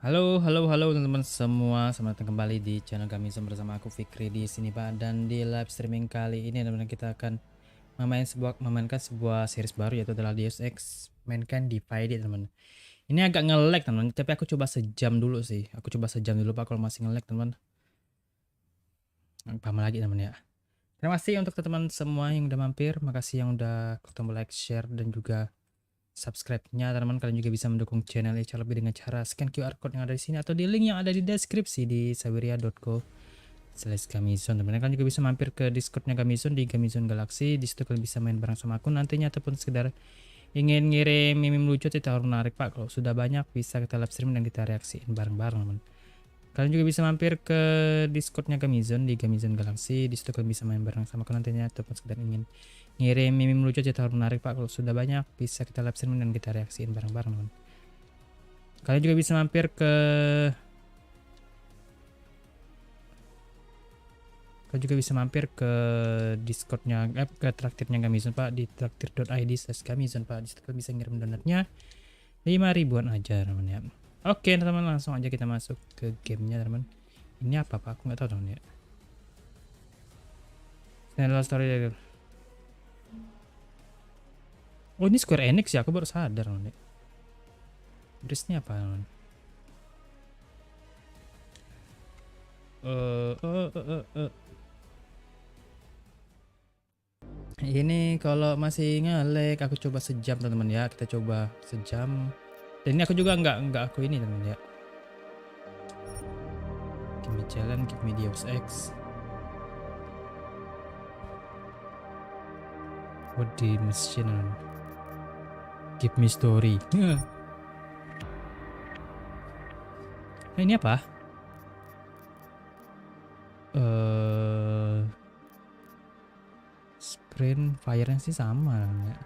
Halo teman-teman semua, selamat datang kembali di channel Gami bersama aku Fiqri di sini Pak. Dan di live streaming kali ini teman-teman kita akan memainkan sebuah series baru, yaitu adalah Deus Ex mainkan Divided teman. Ini agak nge-lag teman, tapi aku coba sejam dulu sih. Aku coba sejam dulu Pak, kalau masih nge-lag teman. Paham lagi teman ya. Terima kasih untuk teman-teman semua yang udah mampir, makasih yang udah klik tombol like, share dan juga subscribe-nya. Teman-teman, kalian juga bisa mendukung channel ini lebih dengan cara scan QR code yang ada di sini atau di link yang ada di deskripsi di saberia.co/gamizone. Teman-teman, kalian juga bisa mampir ke Discord-nya Gamizone di Gamizone Galaxy. Di situ kalian bisa main bareng sama aku nantinya, ataupun sekedar ingin ngirim meme lucu atau menarik Pak. Kalau sudah banyak bisa kita live stream dan kita reaksiin bareng-bareng teman. Kalian juga bisa mampir ke Discord-nya Gamizone di Gamizone Galaxy. Di situ kalian bisa main bareng sama aku nantinya, ataupun sekedar ingin ngirim meme lucu atau menarik Pak. Kalau sudah banyak bisa kita live stream dan kita reaksiin bareng-bareng teman. Kalian juga bisa mampir ke Discord-nya ke traktirnya Gamizone Pak, di traktir.id/Gamizone Pak. Di situ kalian bisa ngirim donatnya 5.000-an aja teman ya. Oke teman, langsung aja kita masuk ke gamenya teman. Ini apa Pak? Aku nggak tahu teman ya. Ini adalah story dari... Oh, ini Square Enix ya, aku baru sadar teman ya. Brisnya apa teman? Ini kalau masih nge-lag aku coba sejam teman-teman ya. Kita coba sejam. Dan ini aku juga nggak aku ini teman ya. Give me challenge, give me Deus Ex. What the machine? Give me story. Nah, ini apa? Screen fire-nya sih sama ya.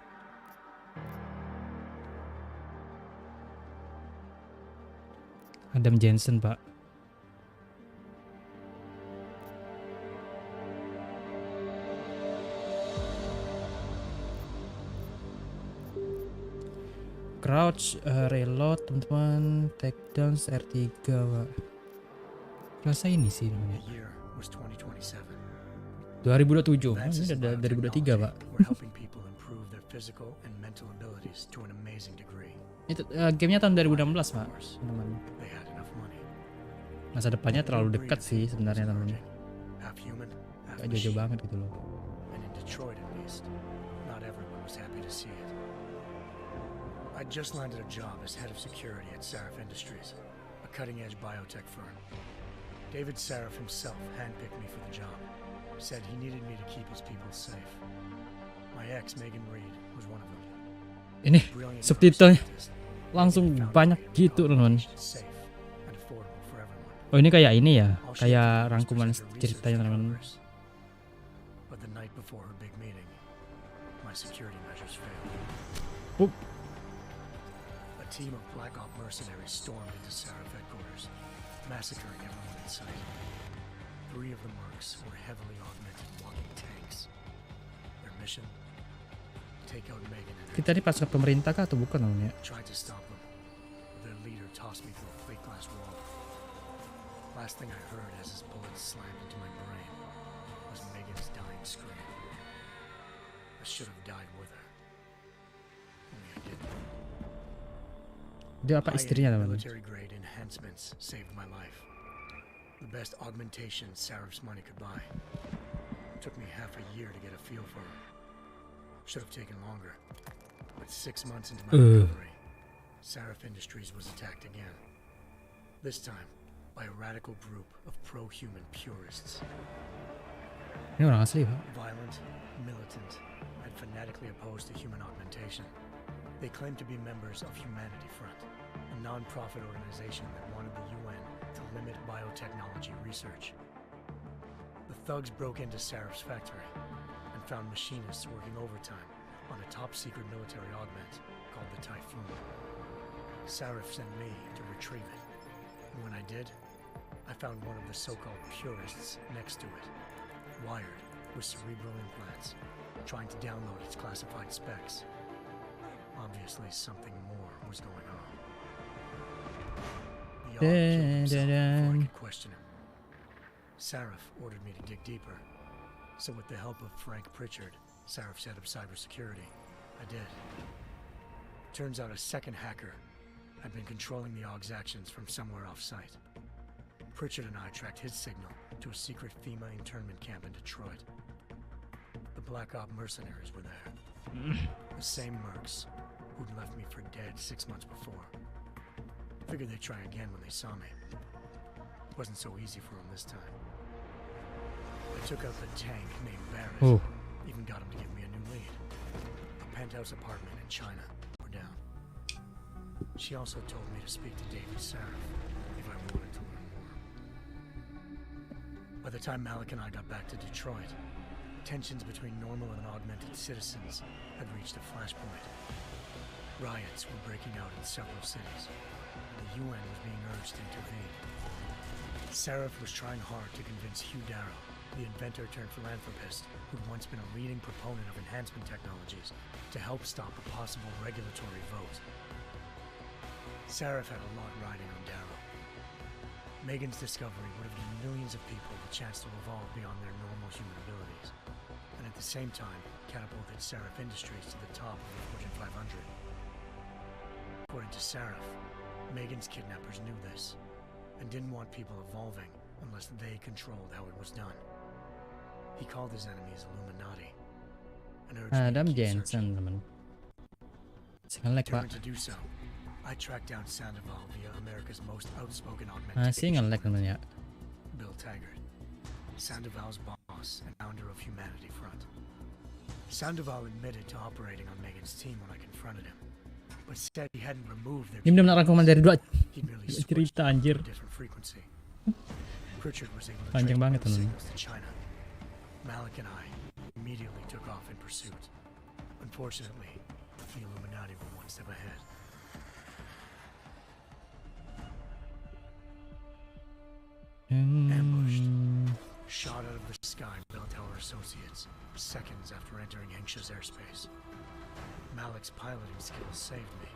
Adam Jensen Pak. Crouch, reload teman-teman, takedowns R3 Pak. Rasa ini sih namanya. 2027. Ini udah 2023 Pak. Itu gamenya tahun 2016 Pak teman. Masa depannya terlalu dekat sih sebenarnya teman. Gak jauh-jauh banget gitu loh. I just landed a job as head of security at Seraph Industries, a cutting-edge biotech firm. David Seraph himself handpicked me for the job. Said he needed me to keep his people safe. My ex, Megan Reed, was one of them. Ini subtitlenya langsung banyak gitu teman. Oh, ini kayak ini ya, kayak rangkuman ceritanya teman. But the night before her big meeting, my security measures failed. A team of Black Op mercenaries stormed into Seraph headquarters, massacring everyone in sight. 3 of the mercs were heavily augmented walking tanks. Their mission? Take out Megan and Kita ini pasukan pemerintah kah atau bukan namanya? tried to stop them. Their leader tossed me through a plate glass wall. Last thing I heard as his bullets slammed into my brain was Megan's dying scream. I should have died with her. Only I didn't. Dia apa istrinya teman? Military grade enhancements saved my life. The best augmentation Seraph's money could buy. Took me half a year to get a feel for her. Should have taken longer. But 6 months into my recovery, Seraph Industries was attacked again. This time by a radical group of pro-human purists. Ini orang asli Pak. Violent, militant, and fanatically opposed to human augmentation. They claim to be members of Humanity Front, a non-profit organization that wanted the UN to limit biotechnology research. The thugs broke into Seraph's factory and found machinists working overtime on a top-secret military augment called the Typhoon. Seraph sent me to retrieve it, and when I did, I found one of the so-called purists next to it, wired with cerebral implants, trying to download its classified specs. Obviously, something more was going on. the Og killed himself before I could question him. Sarif ordered me to dig deeper, so with the help of Frank Pritchard, Sarif set up cybersecurity. I did. Turns out a second hacker had been controlling the Og's actions from somewhere off-site. Pritchard and I tracked his signal to a secret FEMA internment camp in Detroit. The Black Op mercenaries were there. The same mercs who'd left me for dead 6 months before. Figured they'd try again when they saw me. Wasn't so easy for them this time. I took out the tank named Barrett. Oh. Even got him to give me a new lead. A penthouse apartment in China. We're down. She also told me to speak to David Sarif if I wanted to learn more. By the time Malik and I got back to Detroit, tensions between normal and augmented citizens had reached a flashpoint. Riots were breaking out in several cities, and the UN was being urged to intervene. Sarif was trying hard to convince Hugh Darrow, the inventor-turned-philanthropist who'd once been a leading proponent of enhancement technologies, to help stop a possible regulatory vote. Sarif had a lot riding on Darrow. Megan's discovery would have given millions of people the chance to evolve beyond their normal human abilities, and at the same time catapulted Sarif Industries to the top of the Fortune 500. According to Sarif, Megan's kidnappers knew this, and didn't want people evolving unless they controlled how it was done. He called his enemies Illuminati, and urged me Adam to keep Jensen searching. teman. Ngelek pak. Determined to do so, I tracked down Sandoval via America's most outspoken Masih augmentation ngelek teman ya. Bill Taggart, Sandoval's boss and founder of Humanity Front. Sandoval admitted to operating on Megan's team when I confronted him, but said he hadn't removed their Ini benar-benar rangkuman dari dua He'd merely switched cerita to anjir. a different frequency. Pritchard was able to Panjang trace banget those teman. signals to China. Malik and I immediately took off in pursuit. Unfortunately, the Illuminati were one step ahead. Ambushed. Shot out of the sky by Bell Tower Associates, seconds after entering Hengsha's airspace. Malik's piloting skills saved me.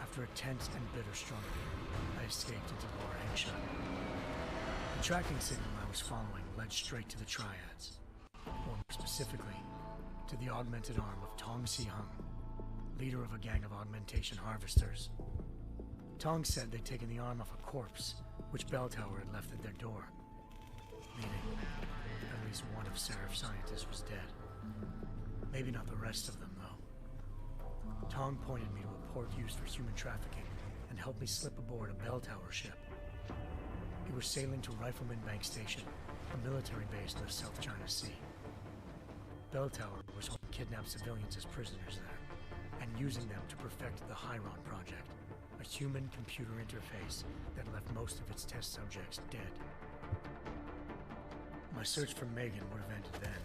After a tense and bitter struggle, I escaped into Lower Hengsha. The tracking signal I was following led straight to the Triads, or more specifically, to the augmented arm of Tong Si-hung, leader of a gang of augmentation harvesters. Tong said they'd taken the arm off a corpse, which Bell Tower had left at their door, meaning at least one of Sarif's scientists was dead. Maybe not the rest of them, though. Tong pointed me to a port used for human trafficking and helped me slip aboard a Bell Tower ship. We were sailing to Rifleman Bank Station, a military base in the South China Sea. Bell Tower was holding kidnapped civilians as prisoners there, and using them to perfect the Hyron Project, a human-computer interface that left most of its test subjects dead. My search for Megan would have ended then,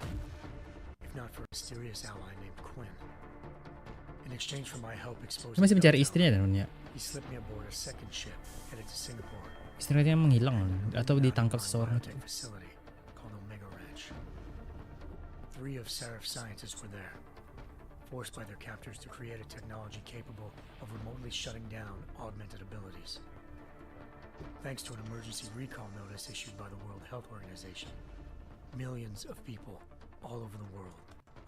if not for a mysterious ally named Quinn. In exchange for my help exposing Masih Bell mencari Tower, istrinya teman ya. he slipped me aboard a second ship headed to Singapore. Istrinya menghilang atau Now ditangkap he seseorang. biotech facility called Omega Ranch. 3 of Sarif's scientists were there, forced by their captors to create a technology capable of remotely shutting down augmented abilities. Thanks to an emergency recall notice issued by the World Health Organization, millions of people all over the world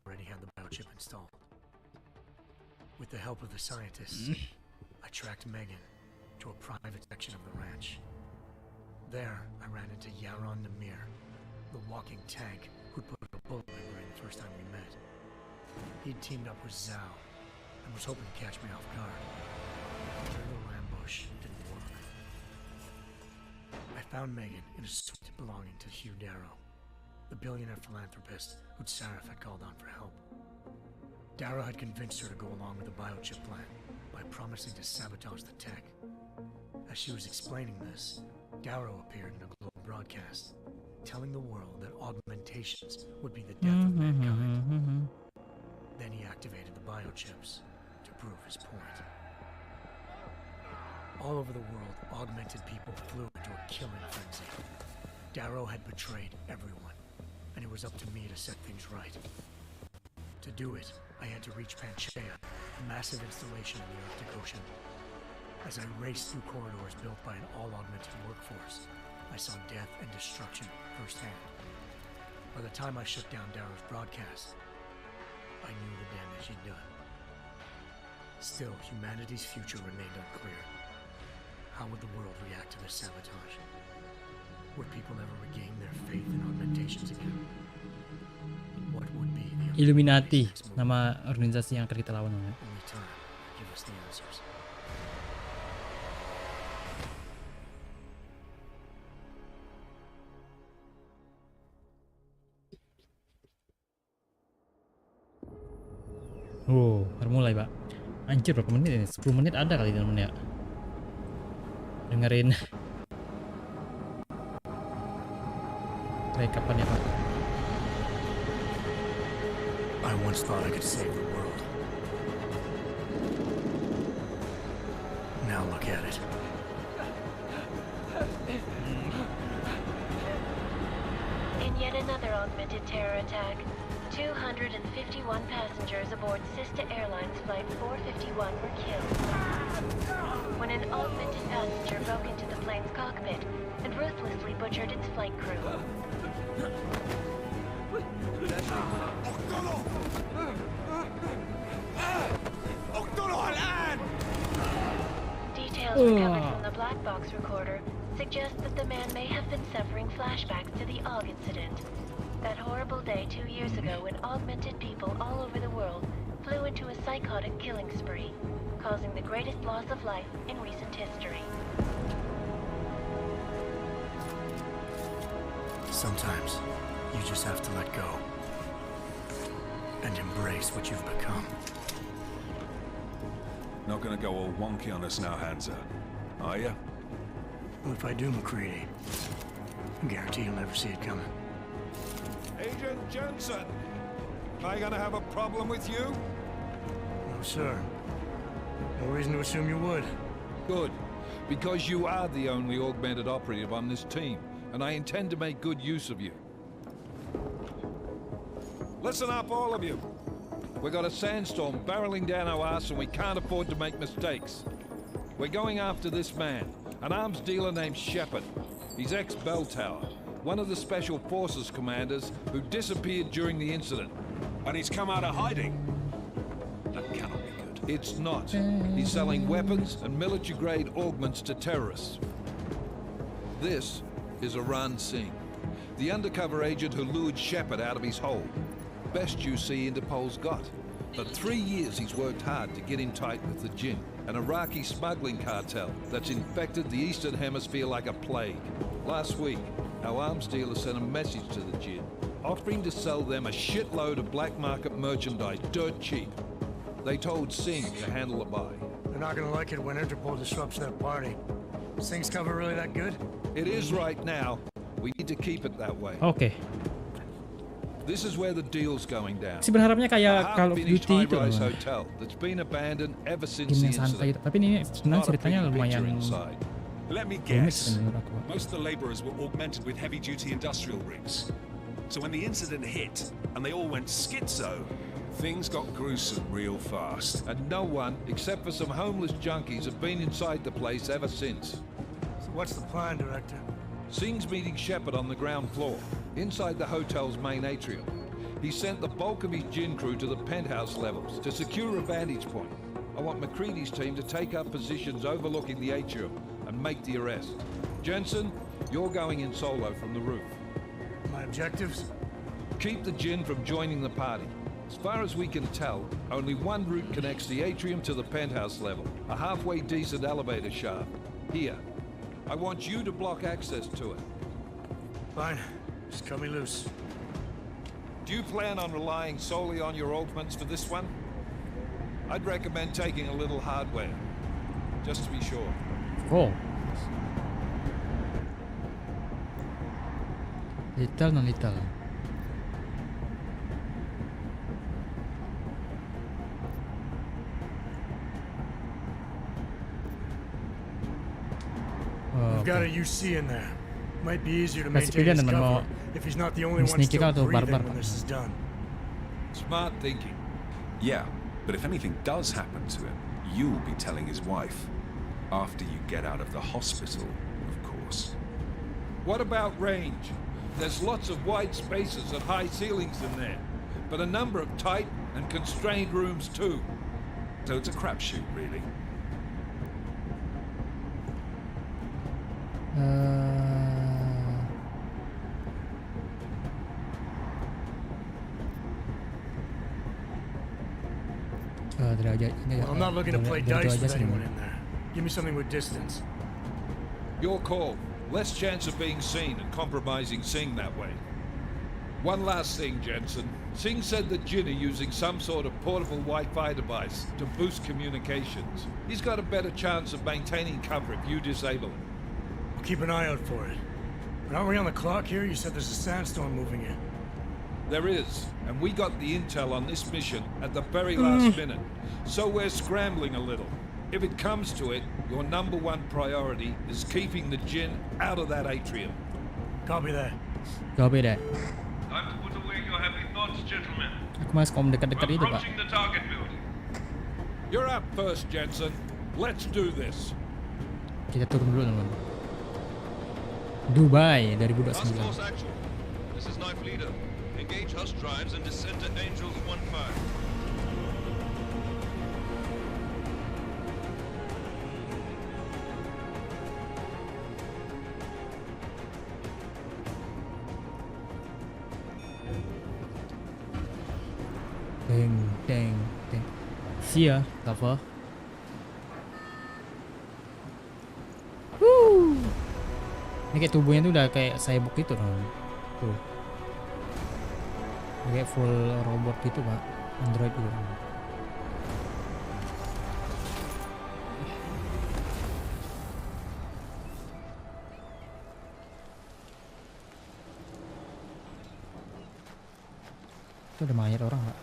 already had the biochip installed. With the help of the scientists, I tracked Megan to a private section of the ranch. There, I ran into Yaron Namir, the walking tank who'd put a bullet in my brain the first time we met. He'd teamed up with Zhao and was hoping to catch me off guard. But their little ambush didn't work. I found Megan in a suit belonging to Hugh Darrow, the billionaire philanthropist who'd Sarif had called on for help. Darrow had convinced her to go along with the biochip plan by promising to sabotage the tech. As she was explaining this, Darrow appeared in a global broadcast, telling the world that augmentations would be the death of mankind. Then he activated the biochips to prove his point. All over the world, augmented people flew into a killing frenzy. Darrow had betrayed everyone, and it was up to me to set things right. To do it, I had to reach Panchaea, a massive installation in the Arctic Ocean. As I raced through corridors built by an all-augmented workforce, I saw death and destruction firsthand. By the time I shut down Darrow's broadcast, I knew the damage he'd done. Still, humanity's future remained unclear. How would the world react to this sabotage? Would people ever regain their faith in augmentations again? What would be the Illuminati, next move? nama organisasi yang akan kita lawan. Only time will give us the answers. Oh, baru mulai, Pak. Anjir, berapa menit ini? 10 menit ada kali dalamnya. Dengerin rekapan ya, Pak. I once thought I could save the world. Now look at it. In yet another augmented terror attack, 251 passengers aboard Sister Airlines Flight 451 were killed when an augmented passenger broke into the plane's cockpit and ruthlessly butchered its flight crew. Details recovered from the black box recorder suggest that the man may have been suffering flashbacks to the AUG incident. That horrible day 2 years ago when augmented people all over the world flew into a psychotic killing spree, causing the greatest loss of life in recent history. Sometimes you just have to let go and embrace what you've become. Not gonna go all wonky on us now, Hansa, are ya? Well, if I do, McCready, I guarantee you'll never see it coming. Agent Jensen! Am I gonna have a problem with you? No, sir. No reason to assume you would. Good, because you are the only augmented operative on this team, and I intend to make good use of you. Listen up, all of you. We got a sandstorm barreling down our arse and we can't afford to make mistakes. We're going after this man, an arms dealer named Shepard. He's ex-Bell Tower, one of the Special Forces commanders who disappeared during the incident. And he's come out of hiding. That cannot be good. It's not. He's selling weapons and military-grade augments to terrorists. This is Aran Singh, the undercover agent who lured Shepard out of his hole. Best you see Interpol's got. For 3 years he's worked hard to get in tight with the Jinn, an Iraqi smuggling cartel that's infected the Eastern Hemisphere like a plague. Last week, our arms dealer sent a message to the Jinn, offering to sell them a shitload of black market merchandise dirt cheap. They told Singh to handle the buy. They're not gonna like it when Interpol disrupts their party. Sing's cover really that good? It is right now. We need to keep it that way. Oke. This is where the deal's going down. Si berharapnya kayak Call of Half-finished Duty itu loh. high-rise hotel that's been abandoned ever since Game the yang santai incident. itu. Tapi ini sebenarnya ceritanya lumayan inside. Let me rumit guess. menurut aku. Most of the laborers were augmented with heavy-duty industrial rigs. So when the incident hit, and they all went schizo, things got gruesome real fast. And no one, except for some homeless junkies, have been inside the place ever since. So what's the plan, Director? Singh's meeting Shepard on the ground floor, inside the hotel's main atrium. He sent the bulk of his Jinn crew to the penthouse levels to secure a vantage point. I want McCready's team to take up positions overlooking the atrium and make the arrest. Jensen, you're going in solo from the roof. My objectives? Keep the Jinn from joining the party. As far as we can tell, only one route connects the atrium to the penthouse level, a halfway decent elevator shaft. Here. I want you to block access to it. Fine. Just cut me loose. Do you plan on relying solely on your augments for this one? I'd recommend taking a little hardware, just to be sure. Oh. Little non little. We've got a UC in there. Might be easier to Kasih maintain pilihan his teman, mau cover if he's not the only one sneaky still atau breathing barbar, when Pak? this is done. Smart thinking. Yeah, but if anything does happen to him, you'll be telling his wife. After you get out of the hospital, of course. What about range? There's lots of wide spaces and high ceilings in there, but a number of tight and constrained rooms too. So it's a crapshoot, really. Well, I'm not looking to play dice with anyone in there. Give me something with distance. Your call. Less chance of being seen and compromising Singh that way. One last thing, Jensen. Singh said that Jin are using some sort of portable Wi-Fi device to boost communications. He's got a better chance of maintaining cover if you disable it. I'll keep an eye out for it. But aren't we on the clock here? You said there's a sandstorm moving in. There is, and we got the intel on this mission at the very last minute, so we're scrambling a little. If it comes to it, your number one priority is keeping the Jinn out of that atrium. Copy that. Copy that. Time to put away your happy thoughts, gentlemen. Aku mas kom dekat-dekat We're itu, Pak. approaching the target building. You're up first, Jensen. Let's do this. Kita turun dulu, teman-teman. Dubai 2029. Task Force Actual. This is Knife Leader. Engage Hush drives and descend to Angels 1-5. Deng, deng, deng. See ya, cover. Ini kayak tubuhnya tuh udah kayak cyborg gitu kan. Tuh. Kayak full robot gitu, Pak. Android gitu. Itu ada mayat orang, Pak.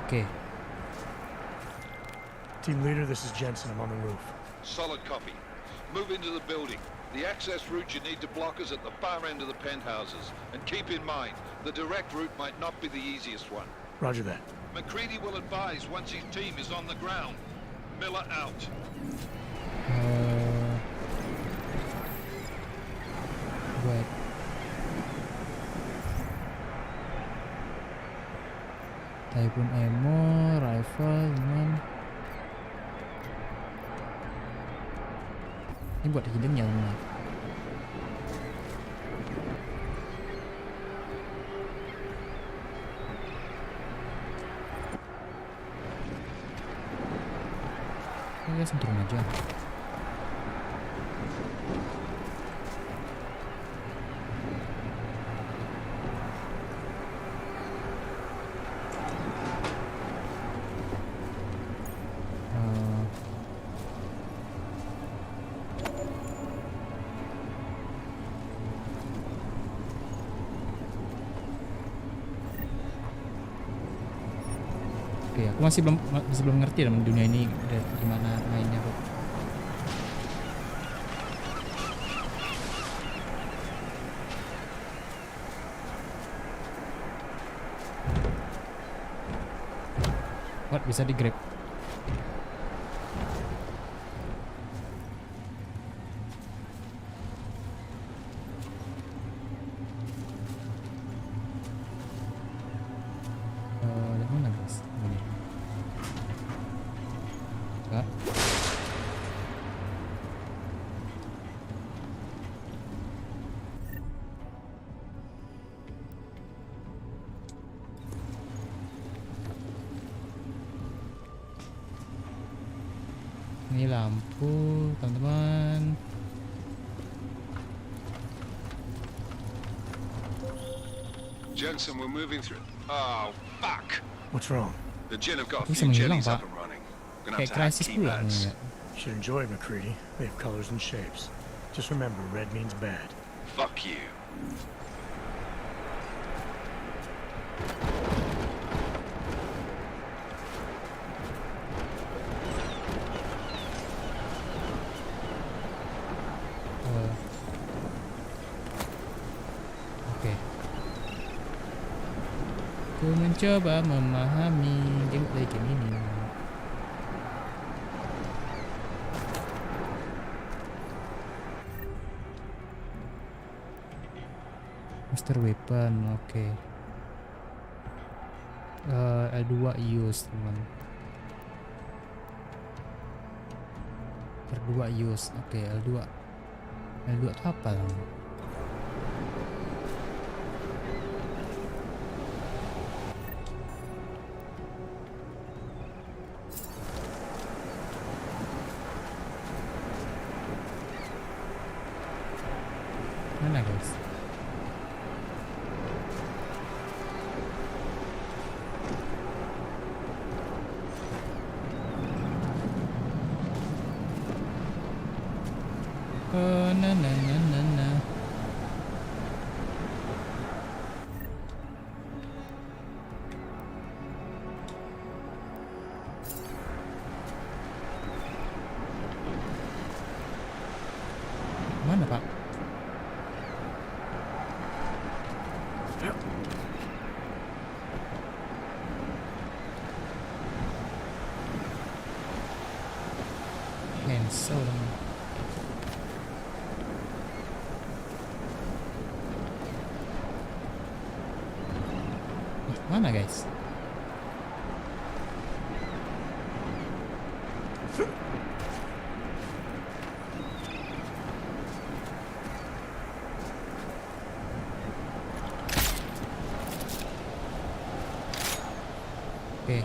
Oke. Team leader, this is Jensen. I'm on the roof. Solid copy. Move into the building. The access route you need to block is at the far end of the penthouses. And keep in mind, the direct route might not be the easiest one. Roger that. McCready will advise once his team is on the ground. Miller out. Baik. Typhoon ammo, rifle, teman. Ini buat hidden ya, teman. Ini langsung turun aja. Oke, aku masih belum ngerti dalam dunia ini gimana mainnya, kok. What, bisa di grab? Mana guys? Ini. Enggak. Ini lampu, teman-teman. Jensen, we're moving through. Oh, fuck! What's wrong? The Jinn have got a Bisa few menghilang, jellies Pak. up and running. Gonna Kayak have to hack krisis key pula pads. nih. Should enjoy it, McCready. They have colors and shapes. Just remember, red means bad. Fuck you. Oke. Ku mencoba memahami gameplay game ini. Master weapon, oke. L2 use, teman. R2 use, oke. L2 itu apa, teman? Mana guys? Na. Mana Pak? Cancel dong. Mana guys? Oke.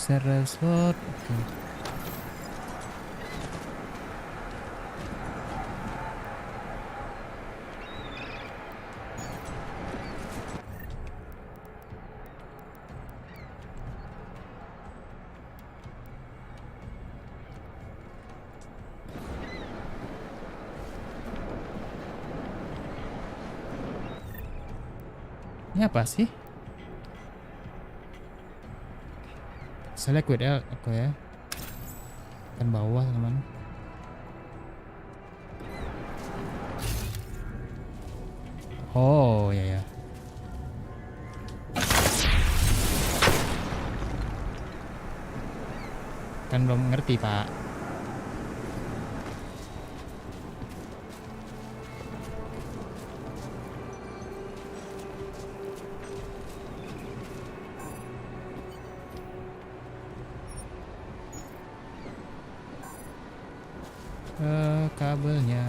Serial slot, oke. Ini apa sih? Select with L, oke ya. Kan bawah teman. Oh ya. Kan belum ngerti Pak. Kabelnya.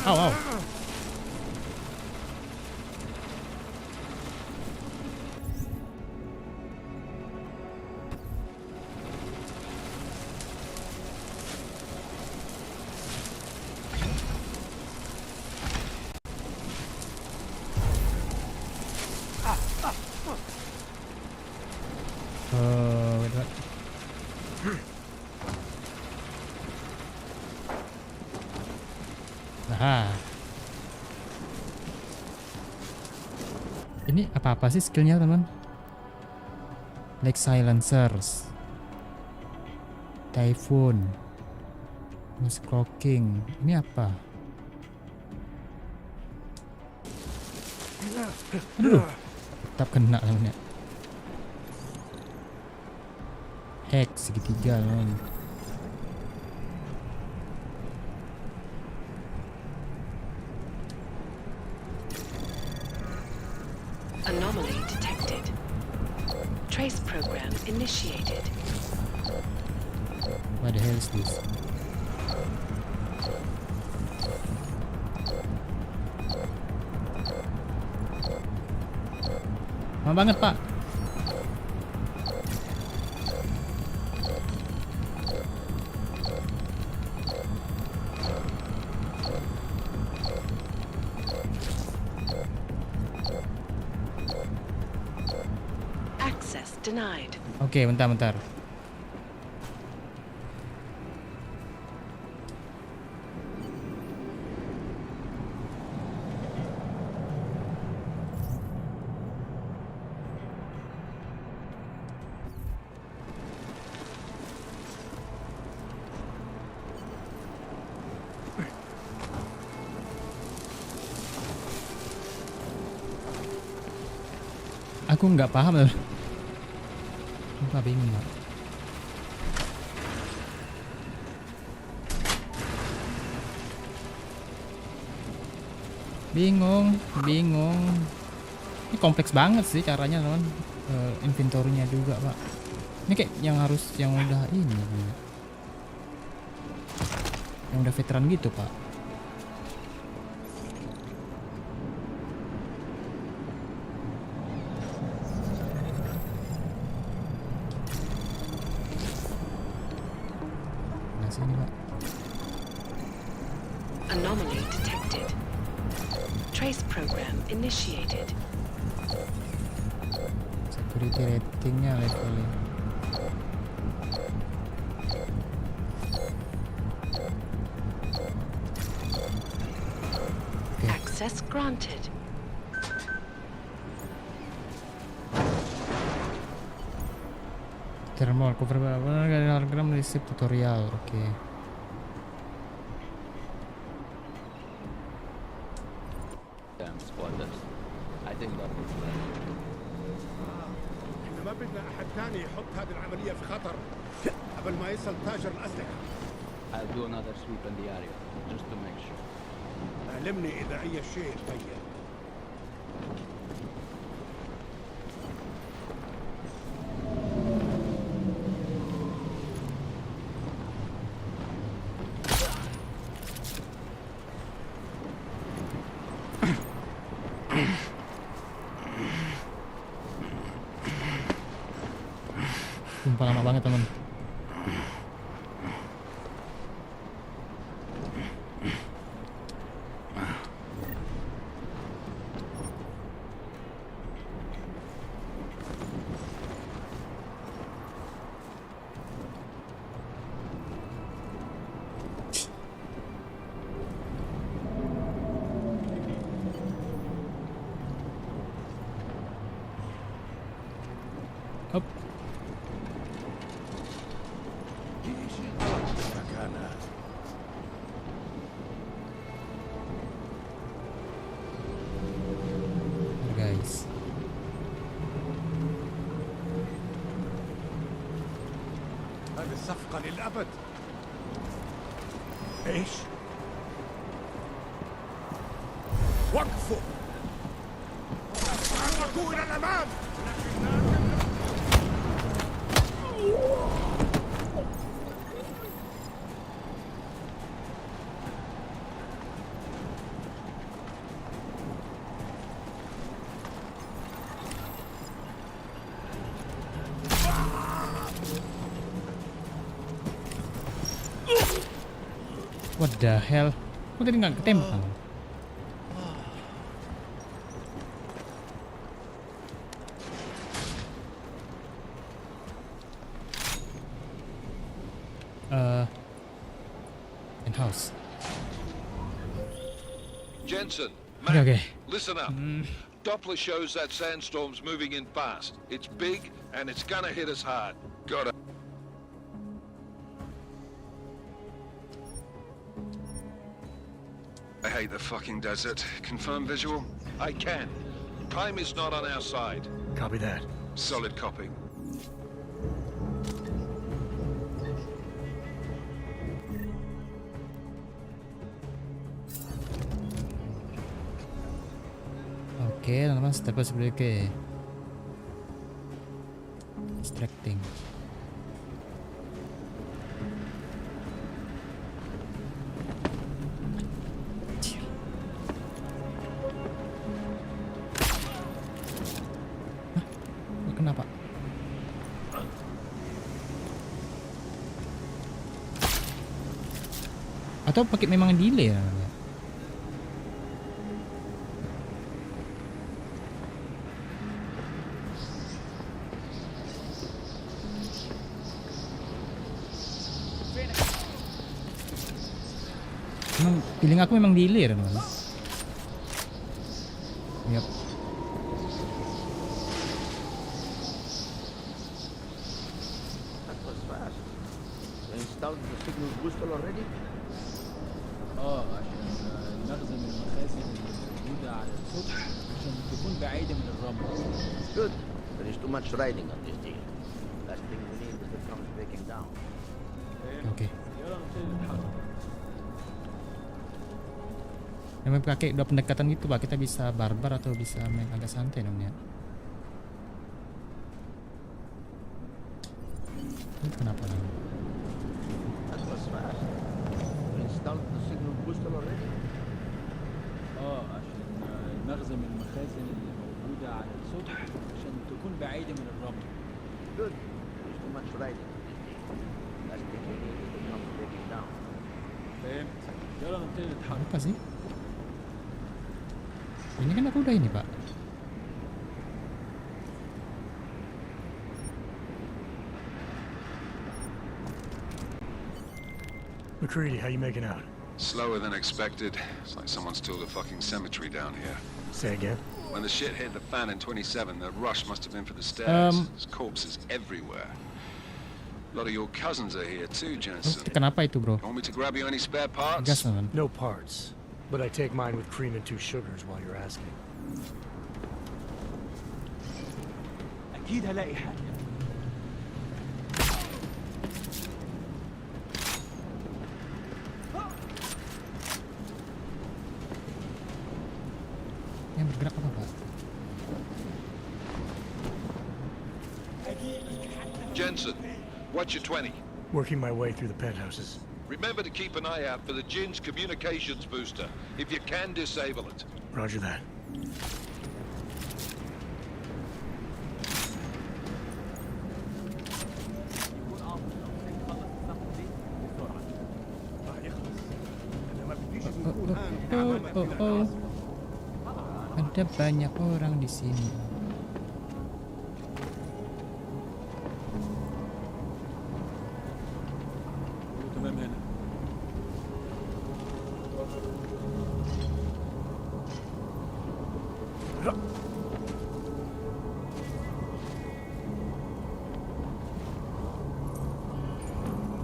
Au. Aha. Ini apa sih skillnya teman? Like silencers, typhoon, noise clocking. Ini apa? Aduh, tetap kena teman ya. Hack segitiga teman. Anomaly detected. Trace program initiated. What the hell is this? Lama banget Pak. denied. Oke, bentar. Aku nggak paham loh. Aku bingung Pak. Bingung. Ini kompleks banget sih caranya teman. Inventory-nya juga Pak. Ini kayak yang udah ini. Yang udah veteran gitu Pak. Sini Pak. Anomaly detected. Trace program initiated. Security ratingnya levelnya. Access granted. Thermal cover hologram receive tutorial. Oke. Damn squatters. I think that was احنا ما بدنا احد ثاني يحط هذه العمليه في خطر قبل ما يصل تاجر الاسلحه. I'll do another sweep in the area, just to make sure. علمني اذا اي شيء تغير. Sumpah lama banget teman. Up. Guys. هذه الصفقه للابد. ايش؟ وقفوا! حركوا الى الامام! What the hell? Kok tadi nggak ketembak? In-house. Jensen, Okay, Mac, okay. listen up. Doppler shows that sandstorm's moving in fast. It's big and it's gonna hit us hard. Got it. I hate the fucking desert. Confirm visual? I can. Time is not on our side. Copy that. Solid copy. Oke, teman-teman, step sebagai extracting. Kenapa? Atau pakai memang delay ya? Feeling aku memang dealer malah. Yap. That was fast. You installed the signal booster already? عشان نخزن المخازن اللي موجودة على السطح عشان تكون بعيدة من الرمل. Good. There is too much riding on this deal. Last thing we need is the drums breaking down. Oke. يلا نبتدي نتحرك. Memang pakai dua pendekatan gitu Pak, kita bisa barbar atau bisa main agak santai dong ya. Ini kenapa nih? That was fast. You installed the signal booster already? عشان نخزن المخازن اللي موجودة على السطح عشان تكون بعيدة من الرمل. Good. There is too much riding on this deal. Last thing we need is the drums breaking down. فهمت. يلا نبتدي نتحرك. Apa sih? Ini kan aku udah ini Pak. McCready, how you making out? Slower than expected. It's like someone's tilled a fucking cemetery down here. Say again? When the shit hit the fan in 27, the rush must have been for the stairs. There's corpses everywhere. A lot of your cousins are here too, Jensen. Kenapa itu bro? Want me to grab you any spare parts? Gas man. No parts. But I take mine with cream and 2 sugars while you're asking. أكيد هلاقي حاجة. Yang bergerak apa Pak? Jensen, what's your 20? Working my way through the penthouses. Remember to keep an eye out for the Jin's communications booster. If you can, disable it. Roger that. Oh. Ada banyak orang di sini. تمام هنا.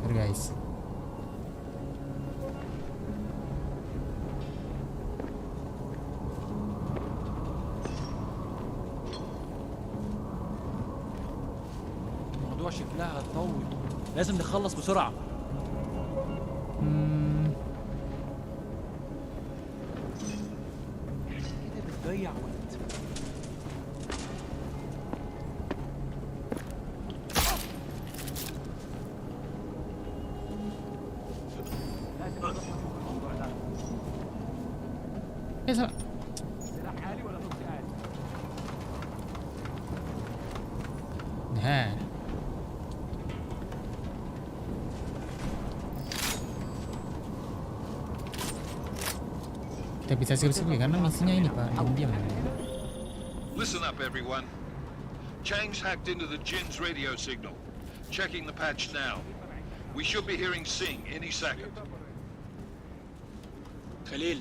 Here guys. الموضوع شكلها هتطول. لازم نخلص بسرعة. كده بتضيع وقت. لازم نخلص الموضوع ده. Salah. سلاح عالي ولا نص عالي؟ Nah. Kita bisa skip-skip karena misinya ini Pak, diam-diam. Listen up, everyone. Chang's hacked into the Jin's radio signal. Checking the patch now. We should be hearing Sing any second. خليل،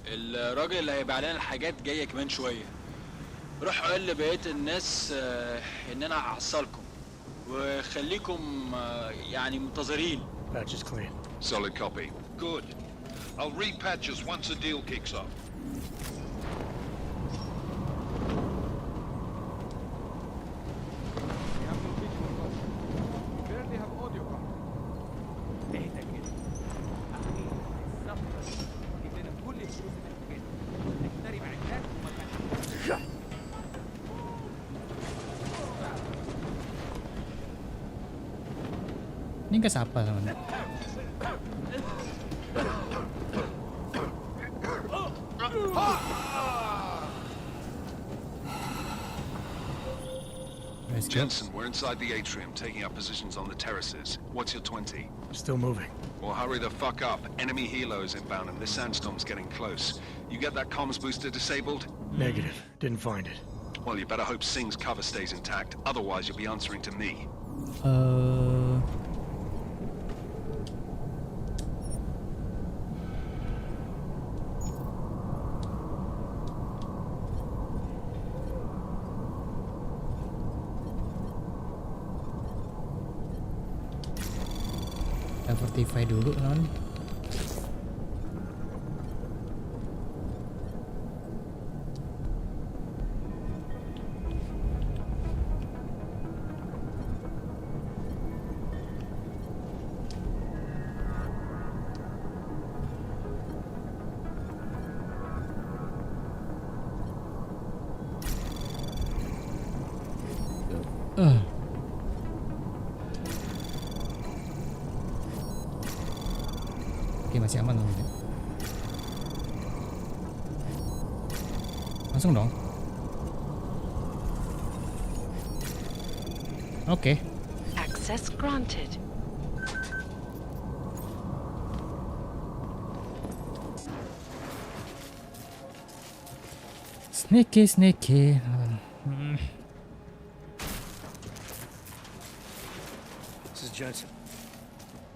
الراجل اللي هيبيع لنا الحاجات جاية كمان شوية. روح قول لبقية الناس إن أنا هحصلكم وخليكم يعني منتظرين. Patch is clean. Solid copy. Good. I'll repatch us once the deal kicks off. Ini nggak siapa teman. Jensen, we're inside the atrium, taking up positions on the terraces. What's your 20? Still moving. Well, hurry the fuck up. Enemy helos inbound and this sandstorm's getting close. You get that comms booster disabled? Negative. Didn't find it. Well, you better hope Singh's cover stays intact. Otherwise, you'll be answering to me. Fortify dulu non. Oke, masih aman teman-teman. Langsung dong. Oke. Access granted. Sneaky. This is Jensen.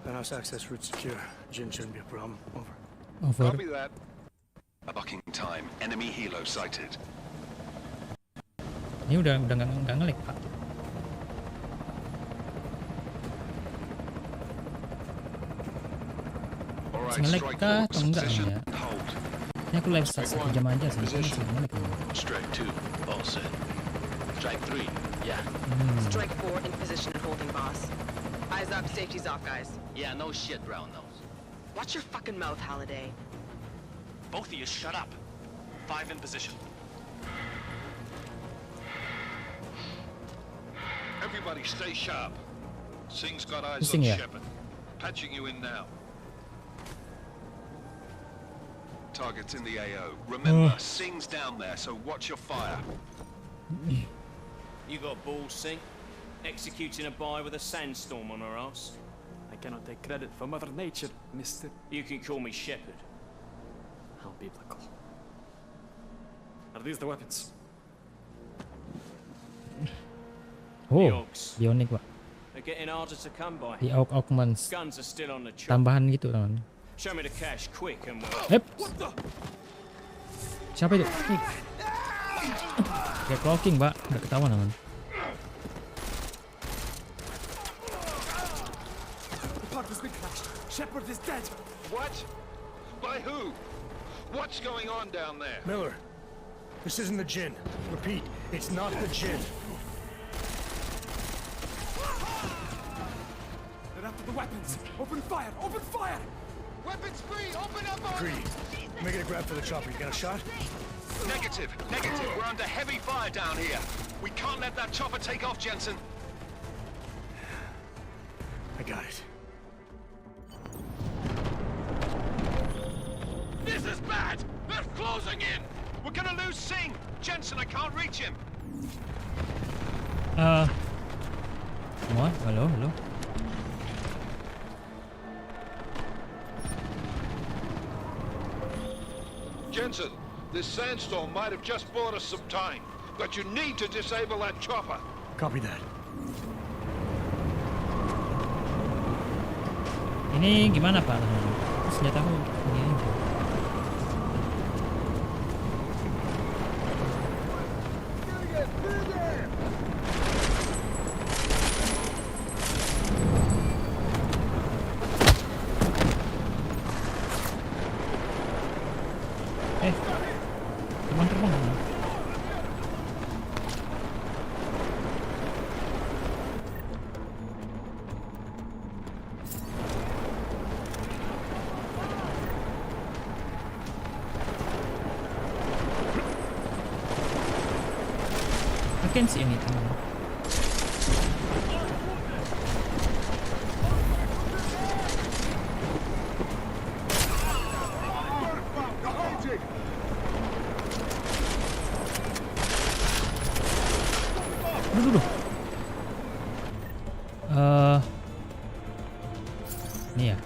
Penthouse access route secure. Jin shouldn't be a problem. Over. Over. Copy that. Bucking time. Enemy helo sighted. Ini udah nggak ngelik Pak. Alright, Ngelik strike kah force. atau enggak Position. ya? Hold. Ini aku live 1 jam aja sih. Ini masih ngelik ini. Strike 2, all set. Strike 3, yeah. Strike 4 in position and holding, boss. Eyes up, safety's off, guys. Yeah, no shit, brown nose. Watch your fucking mouth, Halliday. Both of you, shut up. 5 in position. Everybody stay sharp. Singh's got eyes Sing on ya? Shepard. Patching you in now. Targets in the AO. Remember, Singh's down there, so watch your fire. You got balls, Singh? Executing a buy with a sandstorm on our ass? I cannot take credit for Mother Nature, mister. You can call me Shepard. How biblical. Are these the weapons? Oh, bionik Pak. They're getting harder to come by. Di augments. Guns are still on the chop. Tambahan gitu teman. Show me the cash quick and we'll... Hep. Siapa itu? Kayak clocking Pak, udah ketahuan teman. Shepard is dead. What? By who? What's going on down there? Miller, this isn't the Jin. Repeat, it's not the Jin. They're after the weapons. Open fire! Open fire! Weapons free! Open up! Greedy. Making a grab for the chopper. You got a shot? Negative. We're under heavy fire down here. We can't let that chopper take off, Jensen. I got it. This is bad! They're closing in! We're gonna lose Singh! Jensen, I can't reach him! What? Halo. Jensen, this sandstorm might have just bought us some time, but you need to disable that chopper. Copy that. Ini gimana Pak? Senjataku ini. Terbang. I can't see anything. Ini ya.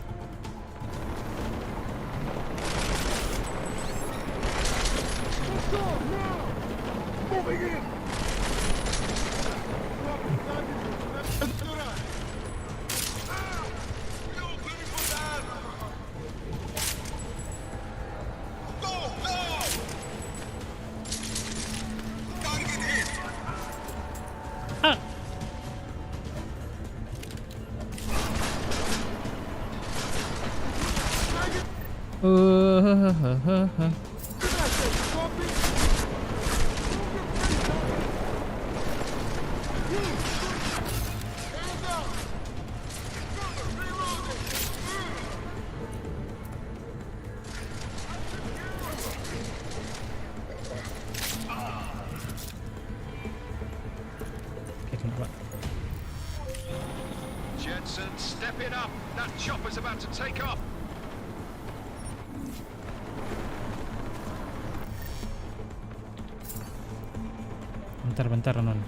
Jensen, step it up. That chopper's about to take off. Bentar non.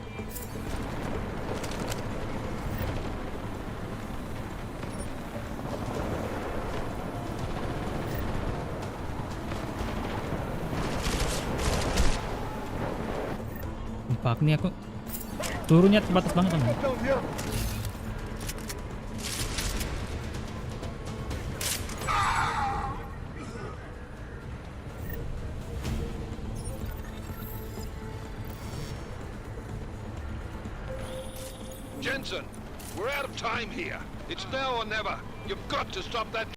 Empat nih aku turunnya terbatas banget kan. Jensen, we're out of time here. It's now or never. You've got to stop that